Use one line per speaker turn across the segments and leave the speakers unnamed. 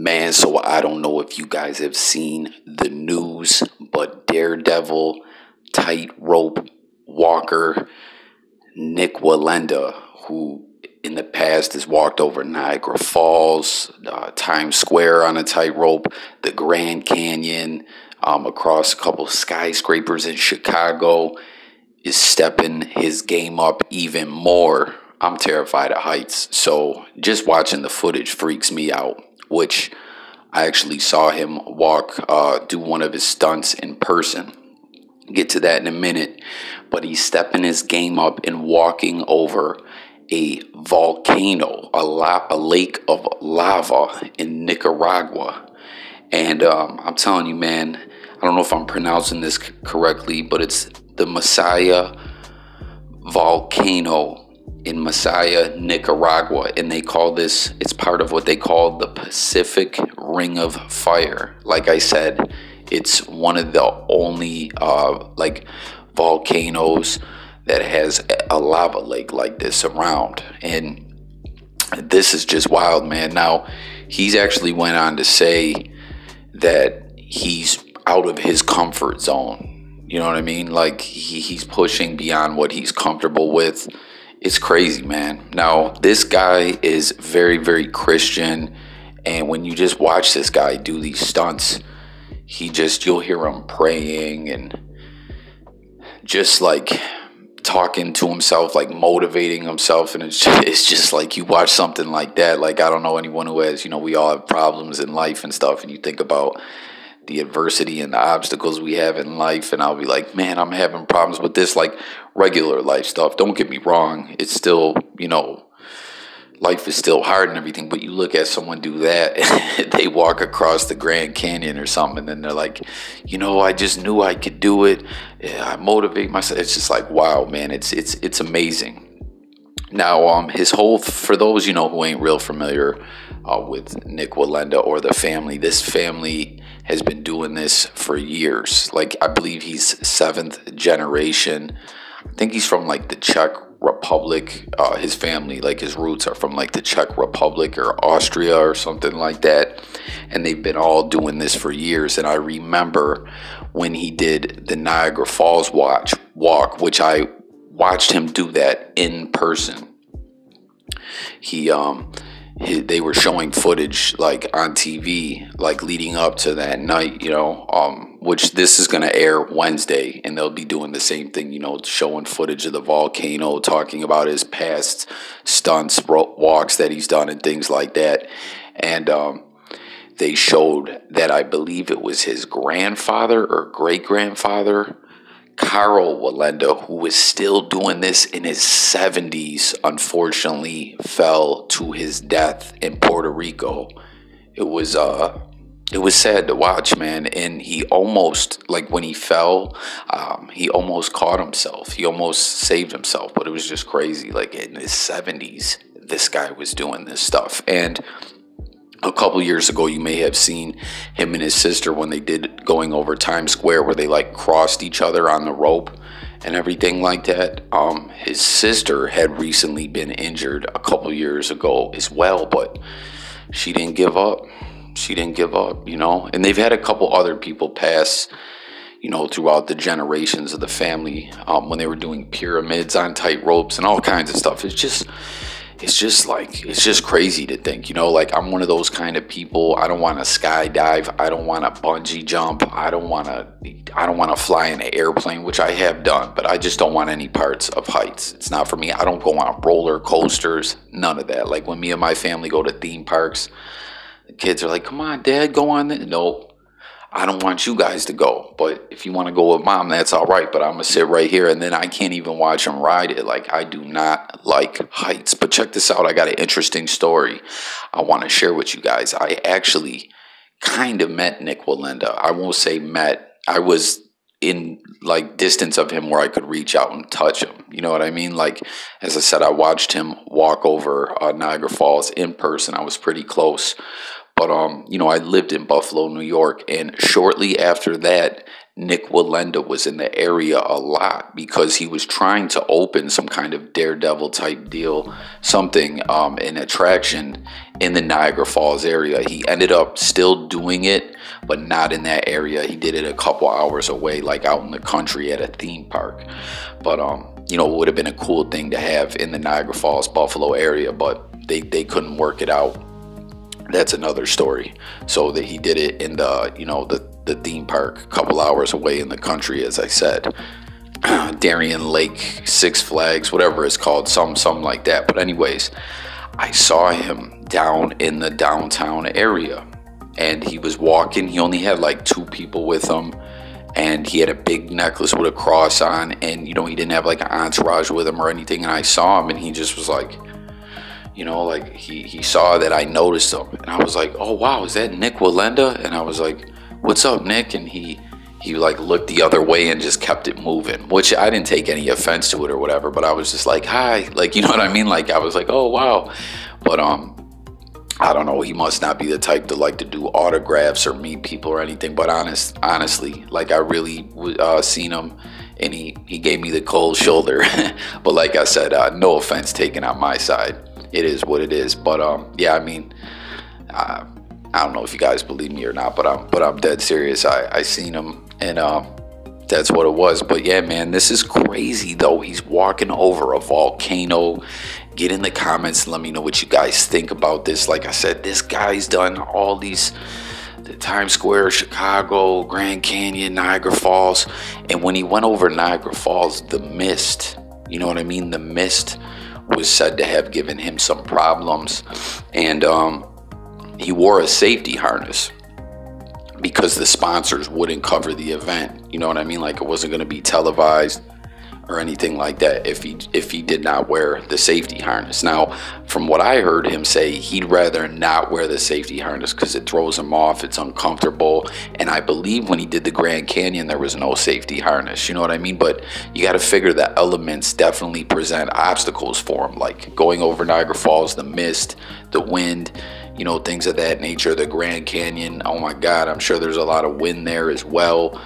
Man, so I don't know if you guys have seen the news, but Daredevil tightrope walker Nik Wallenda, who in the past has walked over Niagara Falls, Times Square on a tightrope, the Grand Canyon, across a couple skyscrapers in Chicago, is stepping his game up even more. I'm terrified of heights, so just watching the footage freaks me out, which I actually saw him do one of his stunts in person. Get to that in a minute, but he's stepping his game up and walking over a volcano, a lake of lava in Nicaragua. And I'm telling you, man, I don't know if I'm pronouncing this correctly, but it's the Masaya volcano in Masaya, Nicaragua, and they call this, it's part of what they call the Pacific Ring of Fire. Like I said, it's one of the only volcanoes that has a lava lake like this around, and this is just wild, man. Now, he's actually went on to say that he's out of his comfort zone. You know what I mean? Like he's pushing beyond what he's comfortable with. It's crazy, man. Now, this guy is very, very Christian. And when you just watch this guy do these stunts, you'll hear him praying and just like talking to himself, like motivating himself. And it's just like you watch something like that. Like, I don't know anyone who has, we all have problems in life and stuff. And you think about the adversity and the obstacles we have in life, and I'll be like, man, I'm having problems with this, like regular life stuff. Don't get me wrong, it's still, life is still hard and everything, but you look at someone do that and they walk across the Grand Canyon or something, and then they're like, I just knew I could do it. Yeah, I motivate myself. It's just like, wow, man, it's amazing. Now, for those, who ain't real familiar with Nik Walkenda or the family, this family has been doing this for years. Like, I believe he's 7th generation. I think he's from like the Czech Republic. His family, like his roots are from like the Czech Republic or Austria or something like that. And they've been all doing this for years. And I remember when he did the Niagara Falls walk, which I watched him do that in person. They were showing footage like on TV, like leading up to that night, which this is going to air Wednesday, and they'll be doing the same thing, showing footage of the volcano, talking about his past stunts, walks that he's done and things like that. And they showed that I believe it was his grandfather or great-grandfather, Carl Wallenda, who was still doing this in his 70s, unfortunately fell to his death in Puerto Rico. It was sad to watch, man. And he almost, like when he fell, he almost caught himself. He almost saved himself, but it was just crazy. Like in his 70s, this guy was doing this stuff. And a couple years ago, you may have seen him and his sister when they did going over Times Square, where they like crossed each other on the rope and everything like that. His sister had recently been injured a couple years ago as well, but she didn't give up. She didn't give up, And they've had a couple other people pass, throughout the generations of the family, when they were doing pyramids on tight ropes and all kinds of stuff. It's just crazy to think, like I'm one of those kind of people. I don't want to skydive. I don't want to bungee jump. I don't want to fly in an airplane, which I have done, but I just don't want any parts of heights. It's not for me. I don't go on roller coasters, none of that. Like when me and my family go to theme parks, the kids are like, come on, Dad, go on there. No, I don't want you guys to go, but if you want to go with Mom, that's all right, but I'm going to sit right here, and then I can't even watch them ride it. Like, I do not like heights. But check this out. I got an interesting story I want to share with you guys. I actually kind of met Nik Walkenda. I won't say met. I was in, like, distance of him where I could reach out and touch him. You know what I mean? Like, as I said, I watched him walk over Niagara Falls in person. I was pretty close. But you know, I lived in Buffalo, New York, and shortly after that, Nik Walkenda was in the area a lot because he was trying to open some kind of Daredevil type deal, something, an attraction in the Niagara Falls area. He ended up still doing it, but not in that area. He did it a couple hours away, like out in the country at a theme park. But you know, it would have been a cool thing to have in the Niagara Falls, Buffalo area, but they couldn't work it out. That's another story. So that he did it in the, you know, the theme park a couple hours away in the country, as I said. Darien Lake, Six Flags, whatever it's called, something like that. But anyways, I saw him down in the downtown area, and he was walking. He only had like 2 people with him, and he had a big necklace with a cross on, and you know, he didn't have like an entourage with him or anything. And I saw him, and he just was like, you know, like he saw that I noticed him, and I was like, oh wow, is that Nik Walkenda? And I was like, what's up, Nick? And he like looked the other way and just kept it moving, which I didn't take any offense to it or whatever, but I was just like, hi, like, you know what I mean? Like, I was like, oh wow. But I don't know, he must not be the type to like to do autographs or meet people or anything. But honestly, like, I really seen him, and he gave me the cold shoulder. But like I said, no offense taken on my side. It is what it is. But yeah, I mean, I don't know if you guys believe me or not, but I'm dead serious. I seen him, and that's what it was. But yeah, man, this is crazy though. He's walking over a volcano. Get in the comments and let me know what you guys think about this. Like I said, this guy's done all these, the Times Square, Chicago, Grand Canyon, Niagara Falls. And when he went over Niagara Falls, the mist, you know what I mean? The mist was said to have given him some problems. And he wore a safety harness because the sponsors wouldn't cover the event. You know what I mean? Like, it wasn't going to be televised or anything like that if he did not wear the safety harness. Now, from what I heard him say, he'd rather not wear the safety harness because it throws him off, it's uncomfortable. And I believe when he did the Grand Canyon, there was no safety harness, you know what I mean? But you got to figure the elements definitely present obstacles for him, like going over Niagara Falls, the mist, the wind, you know, things of that nature. The Grand Canyon, oh my God, I'm sure there's a lot of wind there as well.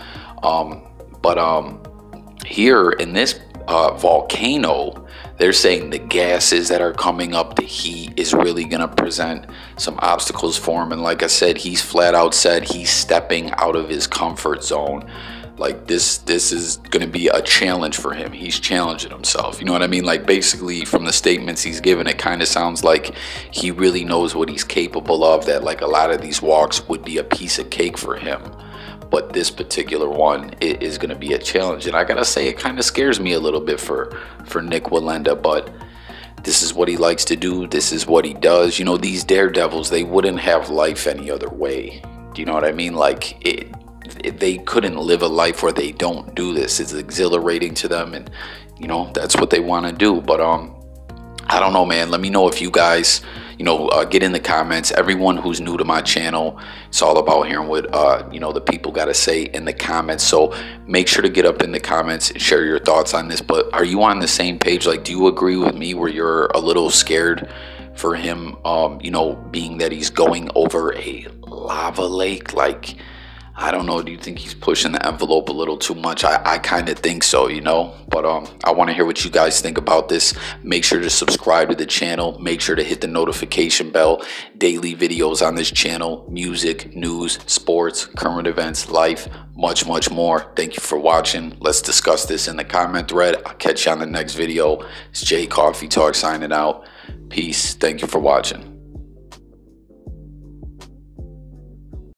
Here in this volcano, they're saying the gases that are coming up, the heat is really going to present some obstacles for him. And like I said, he's flat out said he's stepping out of his comfort zone. Like, this is going to be a challenge for him. He's challenging himself. You know what I mean? Like, basically, from the statements he's given, it kind of sounds like he really knows what he's capable of, that like a lot of these walks would be a piece of cake for him. But this particular one is going to be a challenge. And I got to say, it kind of scares me a little bit for Nik Walkenda. But this is what he likes to do. This is what he does. You know, these daredevils, they wouldn't have life any other way. Do you know what I mean? Like, they couldn't live a life where they don't do this. It's exhilarating to them. And, you know, that's what they want to do. But I don't know, man. Let me know if you guys, you know, get in the comments. Everyone who's new to my channel, it's all about hearing what, you know, the people got to say in the comments. So make sure to get up in the comments and share your thoughts on this. But are you on the same page? Like, do you agree with me where you're a little scared for him, you know, being that he's going over a lava lake? Like, I don't know. Do you think he's pushing the envelope a little too much? I kind of think so, you know. But I want to hear what you guys think about this. Make sure to subscribe to the channel. Make sure to hit the notification bell. Daily videos on this channel. Music, news, sports, current events, life, much, much more. Thank you for watching. Let's discuss this in the comment thread. I'll catch you on the next video. It's Jay Coffee Talk signing out. Peace. Thank you for watching.